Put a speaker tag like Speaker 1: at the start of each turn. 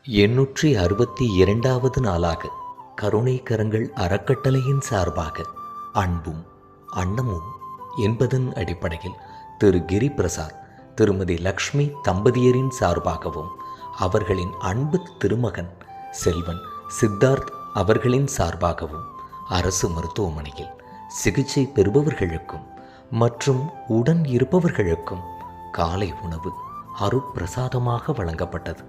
Speaker 1: 862வது நாளாக கருணை கரங்கள் அறக்கட்டளையின் சார்பாக அன்பும் அன்னமும் என்பதன் அடிப்படையில் திரு கிரி பிரசாத் திருமதி லக்ஷ்மி தம்பதியரின் சார்பாகவும் அவர்களின் அன்பு திருமகன் செல்வன் சித்தார்த் அவர்களின் சார்பாகவும் அரசு மருத்துவமனையில் சிகிச்சை பெறுபவர்களுக்கும் மற்றும் உடன் இருப்பவர்களுக்கும் காலை உணவு அருட்பிரசாதமாக வழங்கப்பட்டது.